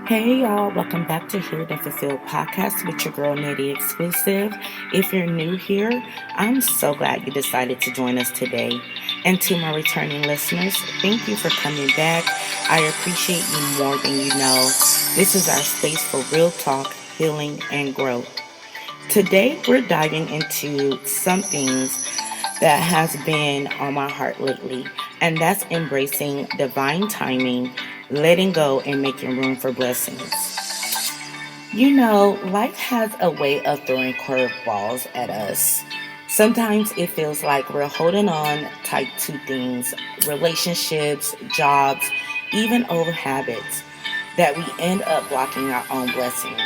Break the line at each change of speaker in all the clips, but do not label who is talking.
Hey y'all, welcome back to Healed and Fulfilled podcast with your girl Nitty Exclusive. If you're new here, I'm so glad you decided to join us today. And to my returning listeners, thank you for coming back. I appreciate you more than you know. This is our space for real talk, healing, and growth. Today, we're diving into some things that has been on my heart lately, and that's embracing divine timing, letting go, and making room for blessings. You know, life has a way of throwing curveballs at us. Sometimes it feels like we're holding on tight to things, relationships, jobs, even old habits, that we end up blocking our own blessings.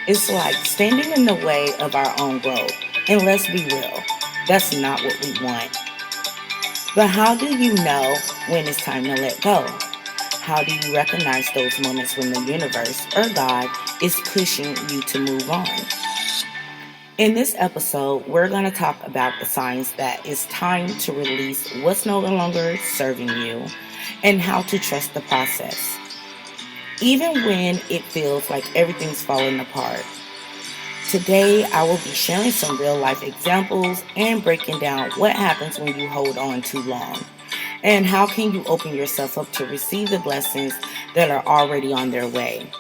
It's like standing in the way of our own growth. And let's be real, that's not what we want. But how do you know when it's time to let go? How do you recognize those moments when the universe or God is pushing you to move on? In this episode, we're going to talk about the signs that it's time to release what's no longer serving you and how to trust the process. Even when it feels like everything's falling apart. Today, I will be sharing some real life examples and breaking down what happens when you hold on too long. And how can you open yourself up to receive the blessings that are already on their way?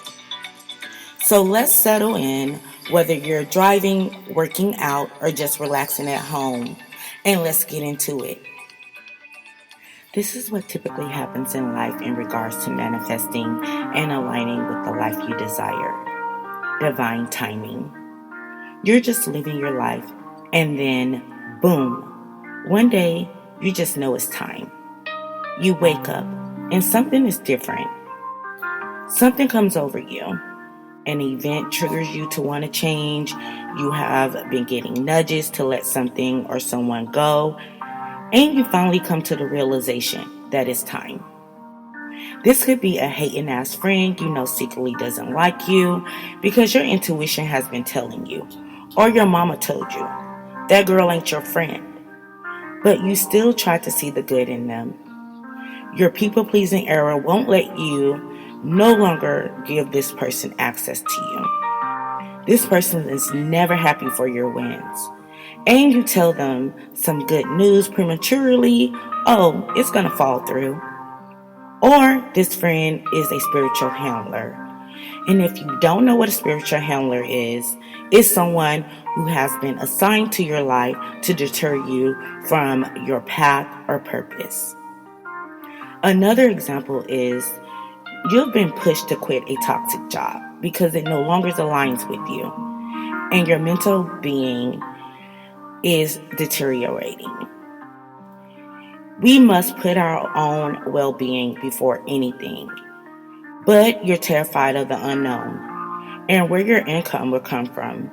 So let's settle in, whether you're driving, working out, or just relaxing at home. And let's get into it. This is what typically happens in life in regards to manifesting and aligning with the life you desire. Divine timing. You're just living your life, and then, boom, one day you just know it's time. You wake up, and something is different. Something comes over you. An event triggers you to want to change. You have been getting nudges to let something or someone go, and you finally come to the realization that it's time. This could be a hating ass friend you know secretly doesn't like you because your intuition has been telling you, or your mama told you, that girl ain't your friend. But you still try to see the good in them. Your people-pleasing era won't let you no longer give this person access to you. This person is never happy for your wins. And you tell them some good news prematurely, oh, it's going to fall through. Or this friend is a spiritual handler. And if you don't know what a spiritual handler is, it's someone who has been assigned to your life to deter you from your path or purpose. Another example is you've been pushed to quit a toxic job because it no longer aligns with you, and your mental being is deteriorating. We must put our own well-being before anything, but you're terrified of the unknown and where your income will come from.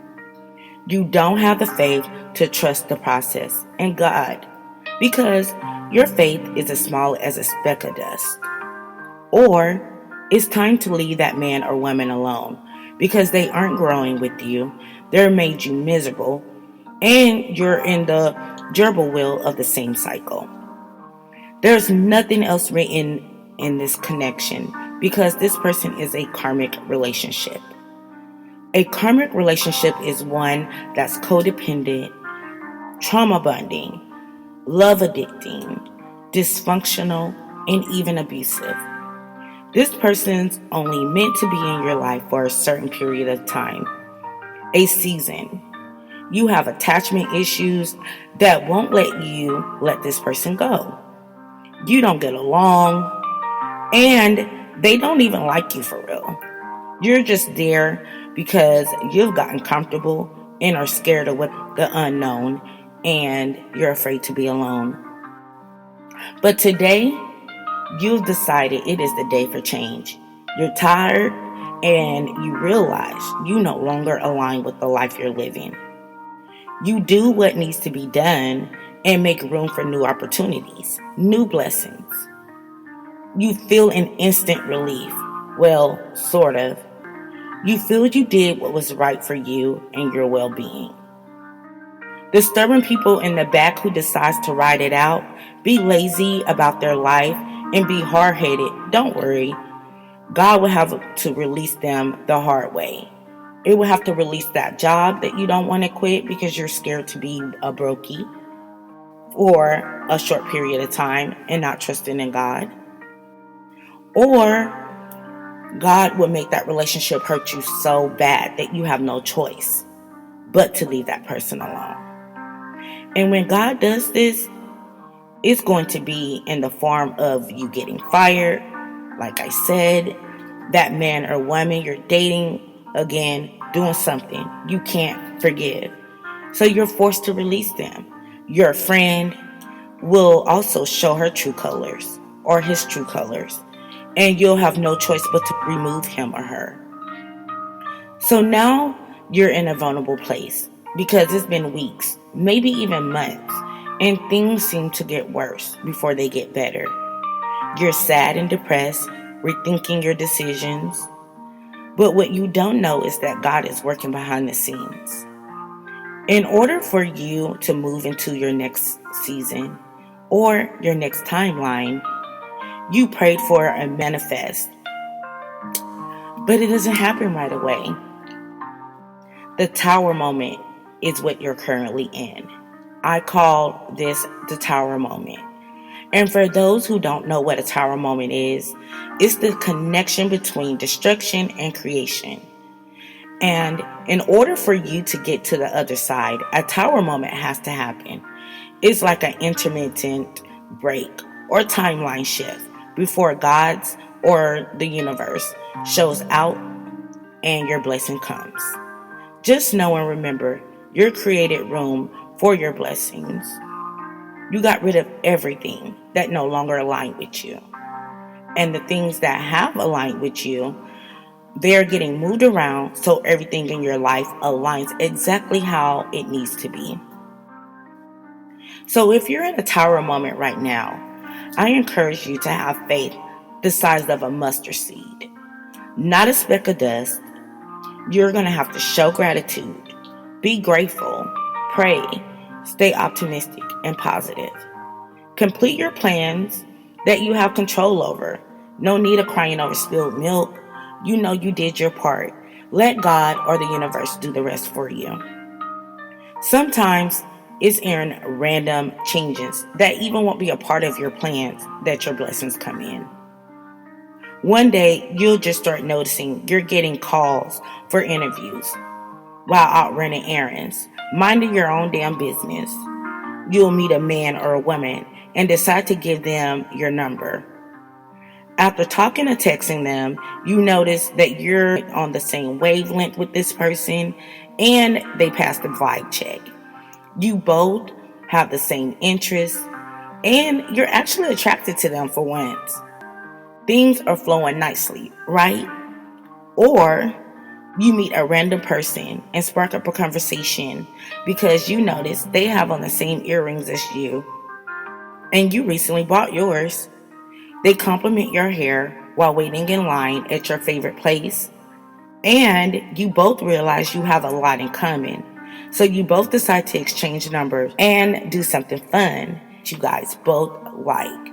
You don't have the faith to trust the process and God because your faith is as small as a speck of dust. Or it's time to leave that man or woman alone because they aren't growing with you. They're made you miserable and you're in the gerbil wheel of the same cycle. There's nothing else written in this connection because this person is a karmic relationship. A karmic relationship is one that's codependent, trauma bonding, love addicting, dysfunctional, and even abusive. This person's only meant to be in your life for a certain period of time, a season. You have attachment issues that won't let you let this person go. You don't get along, and they don't even like you for real. You're just there because you've gotten comfortable and are scared of what the unknown, and you're afraid to be alone. But today, you've decided it is the day for change. You're tired and you realize you no longer align with the life you're living. You do what needs to be done and make room for new opportunities, new blessings. You feel an instant relief. Well, sort of. You feel you did what was right for you and your well-being. The stubborn people in the back who decides to ride it out, be lazy about their life, and be hard-headed, don't worry. God will have to release them the hard way. It will have to release that job that you don't want to quit because you're scared to be a brokey for a short period of time and not trusting in God. Or God will make that relationship hurt you so bad that you have no choice but to leave that person alone. And when God does this, it's going to be in the form of you getting fired. Like I said, that man or woman you're dating, again, doing something you can't forgive. So you're forced to release them. Your friend will also show her true colors or his true colors, and you'll have no choice but to remove him or her. So now you're in a vulnerable place because it's been weeks, maybe even months, and things seem to get worse before they get better. You're sad and depressed, rethinking your decisions. But what you don't know is that God is working behind the scenes. In order for you to move into your next season or your next timeline, you prayed for and manifest. But it doesn't happen right away. The tower moment is what you're currently in. I call this the tower moment. And for those who don't know what a tower moment is, it's the connection between destruction and creation. And in order for you to get to the other side, a tower moment has to happen. It's like an intermittent break or timeline shift before God's or the universe shows out and your blessing comes. Just know and remember, you created room for your blessings. You got rid of everything that no longer aligned with you. And the things that have aligned with you, they're getting moved around so everything in your life aligns exactly how it needs to be. So if you're in a tower moment right now, I encourage you to have faith the size of a mustard seed, not a speck of dust. You're going to have to show gratitude, be grateful, pray, stay optimistic and positive. Complete your plans that you have control over. No need of crying over spilled milk. You know you did your part. Let God or the universe do the rest for you. Sometimes it's in random changes that even won't be a part of your plans that your blessings come in. One day, you'll just start noticing you're getting calls for interviews while out running errands, minding your own damn business. You'll meet a man or a woman and decide to give them your number. After talking or texting them, you notice that you're on the same wavelength with this person and they pass the vibe check. You both have the same interests and you're actually attracted to them for once. Things are flowing nicely, right? Or you meet a random person and spark up a conversation because you notice they have on the same earrings as you and you recently bought yours. They compliment your hair while waiting in line at your favorite place. And you both realize you have a lot in common. So you both decide to exchange numbers and do something fun that you guys both like.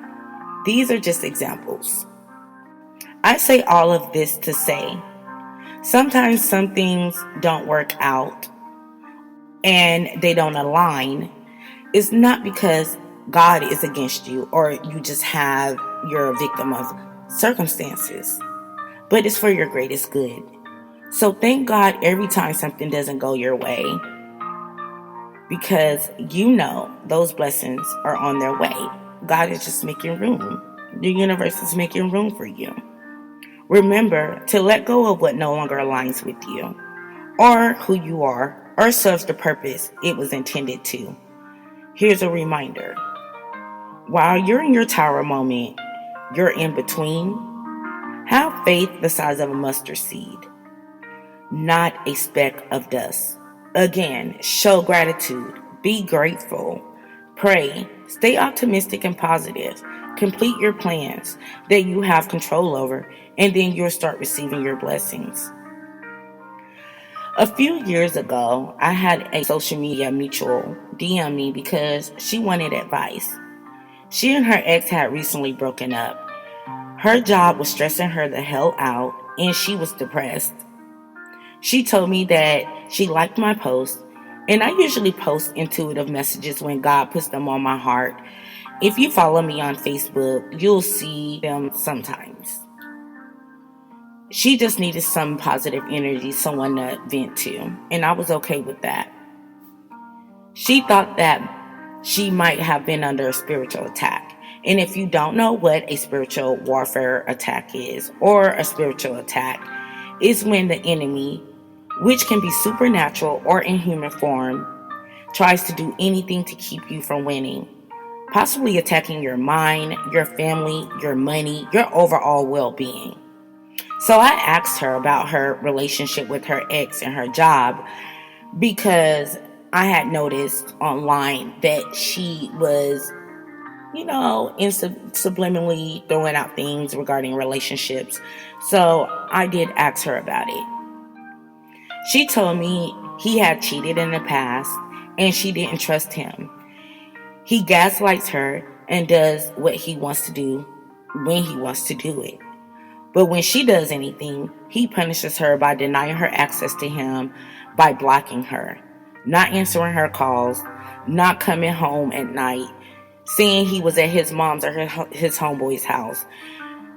These are just examples. I say all of this to say, sometimes some things don't work out and they don't align. It's not because God is against you or you just you're a victim of circumstances, but it's for your greatest good. So thank God every time something doesn't go your way, because you know those blessings are on their way. God is just making room. The universe is making room for you. Remember to let go of what no longer aligns with you or who you are or serves the purpose it was intended to. Here's a reminder. While you're in your tower moment, you're in between. Have faith the size of a mustard seed, not a speck of dust. Again, show gratitude, be grateful, pray, stay optimistic and positive, complete your plans that you have control over, and then you'll start receiving your blessings. A few years ago, I had a social media mutual DM me because she wanted advice. She and her ex had recently broken up, Her job was stressing her the hell out, and she was depressed. She told me that she liked my post, and I usually post intuitive messages when God puts them on my heart. If you follow me on Facebook, you'll see them sometimes. She just needed some positive energy, someone to vent to, and I was okay with that. She thought that she might have been under a spiritual attack. And if you don't know what a spiritual warfare attack is, or a spiritual attack, is when the enemy, which can be supernatural or in human form, tries to do anything to keep you from winning, possibly attacking your mind, your family, your money, your overall well-being. So I asked her about her relationship with her ex and her job because I had noticed online that she was, subliminally throwing out things regarding relationships. So I did ask her about it. She told me he had cheated in the past and she didn't trust him. He gaslights her and does what he wants to do when he wants to do it. But when she does anything, he punishes her by denying her access to him, by blocking her, not answering her calls, not coming home at night, saying he was at his mom's or his homeboy's house.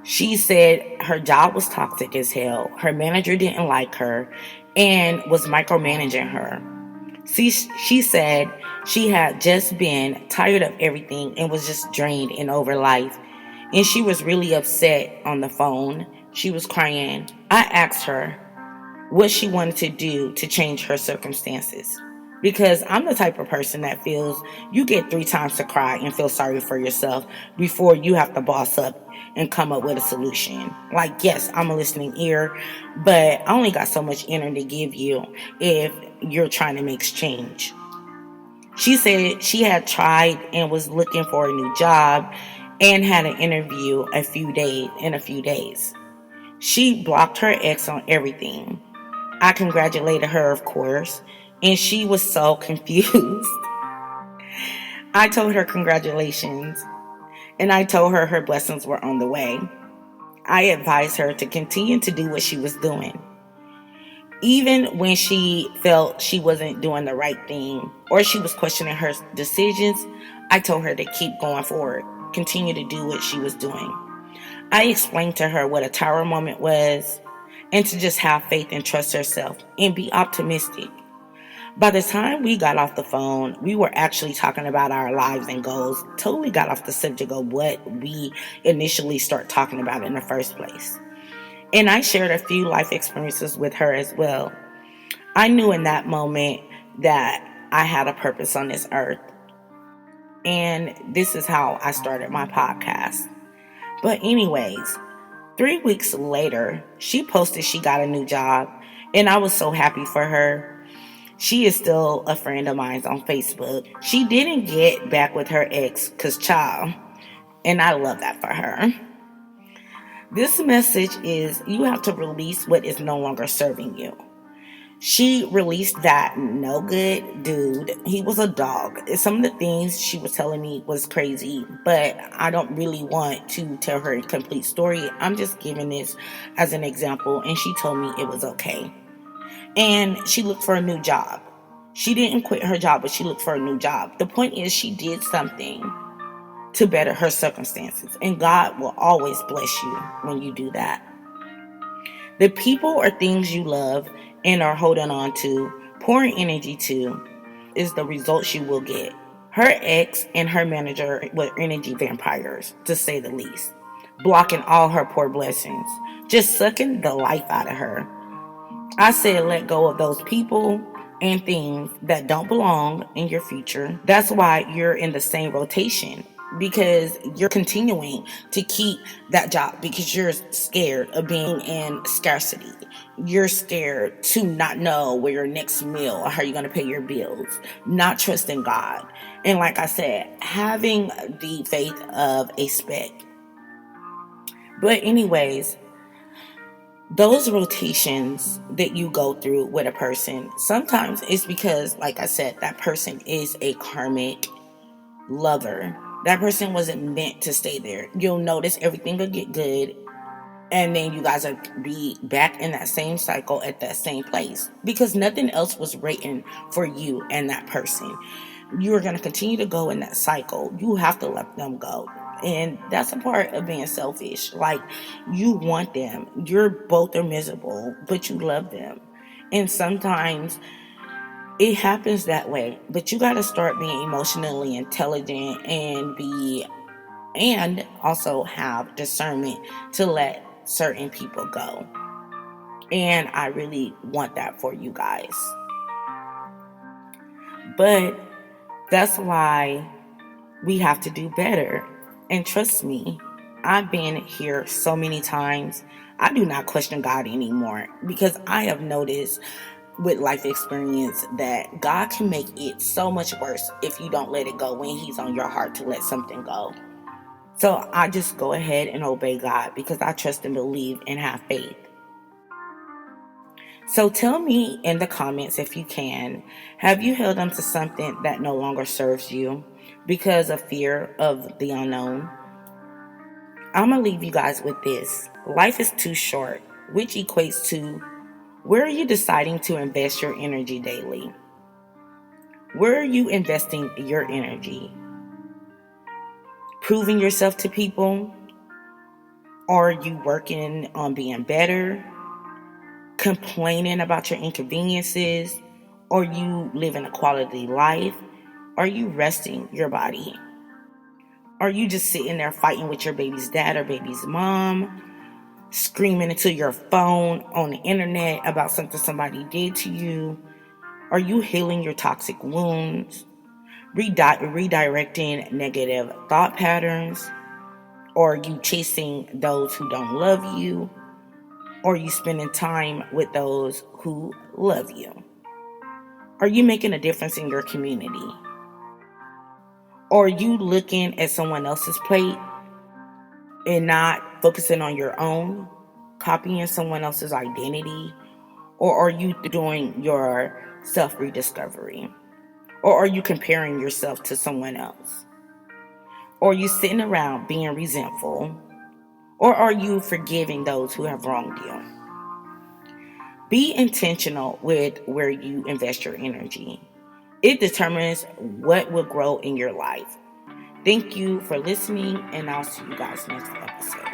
She said her job was toxic as hell. Her manager didn't like her and was micromanaging her. She said she had just been tired of everything and was just drained and over life. And she was really upset on the phone. She was crying. I asked her what she wanted to do to change her circumstances. Because I'm the type of person that feels you get 3 times to cry and feel sorry for yourself before you have to boss up and come up with a solution. Like, yes, I'm a listening ear, but I only got so much energy to give you if you're trying to make change. She said she had tried and was looking for a new job and had an interview in a few days. She blocked her ex on everything. I congratulated her, of course, and she was so confused. I told her congratulations, and I told her her blessings were on the way. I advised her to continue to do what she was doing. Even when she felt she wasn't doing the right thing or she was questioning her decisions, I told her to keep going forward, continue to do what she was doing. I explained to her what a tower moment was and to just have faith and trust herself and be optimistic. By the time we got off the phone, we were actually talking about our lives and goals, totally got off the subject of what we initially start talking about in the first place. And I shared a few life experiences with her as well. I knew in that moment that I had a purpose on this earth. And this is how I started my podcast. But anyways, 3 weeks later, she posted she got a new job. And I was so happy for her. She is still a friend of mine on Facebook. She didn't get back with her ex because child. And I love that for her. This message is you have to release what is no longer serving you. She released that no good dude. He was a dog. Some of the things she was telling me was crazy, but I don't really want to tell her a complete story. I'm just giving this as an example, and she told me it was okay. And she looked for a new job. She didn't quit her job, but she looked for a new job. The point is she did something to better her circumstances. And God will always bless you when you do that. The people or things you love and are holding on to, pouring energy to, is the results you will get. Her ex and her manager were energy vampires, to say the least, blocking all her poor blessings, just sucking the life out of her. I said let go of those people and things that don't belong in your future. That's why you're in the same rotation, because you're continuing to keep that job because you're scared of being in scarcity. You're scared to not know where your next meal or how you're going to pay your bills, not trusting God. And like I said, having the faith of a speck. But anyways, those rotations that you go through with a person, sometimes it's because, like I said, that person is a karmic lover. That person wasn't meant to stay there. You'll notice everything will get good, and then you guys will be back in that same cycle at that same place because nothing else was written for you and that person. You're going to continue to go in that cycle. You have to let them go. And that's a part of being selfish. Like, you want them. You're both are miserable, but you love them. And sometimes it happens that way. But you got to start being emotionally intelligent and also have discernment to let certain people go. And I really want that for you guys. But that's why we have to do better. And trust me, I've been here so many times. I do not question God anymore because I have noticed with life experience that God can make it so much worse if you don't let it go when He's on your heart to let something go. So I just go ahead and obey God because I trust and believe and have faith. So tell me in the comments if you can, have you held on to something that no longer serves you because of fear of the unknown? I'm going to leave you guys with this. Life is too short, which equates to, where are you deciding to invest your energy daily? Where are you investing your energy? Proving yourself to people? Are you working on being better? Complaining about your inconveniences? Are you living a quality life? Are you resting your body? Are you just sitting there fighting with your baby's dad or baby's mom, screaming into your phone on the internet about something somebody did to you? Are you healing your toxic wounds, redirecting negative thought patterns? Or are you chasing those who don't love you? Or are you spending time with those who love you? Are you making a difference in your community? Or are you looking at someone else's plate and not focusing on your own, copying someone else's identity? Or are you doing your self rediscovery? Or are you comparing yourself to someone else? Or are you sitting around being resentful? Or are you forgiving those who have wronged you? Be intentional with where you invest your energy. It determines what will grow in your life. Thank you for listening, and I'll see you guys next episode.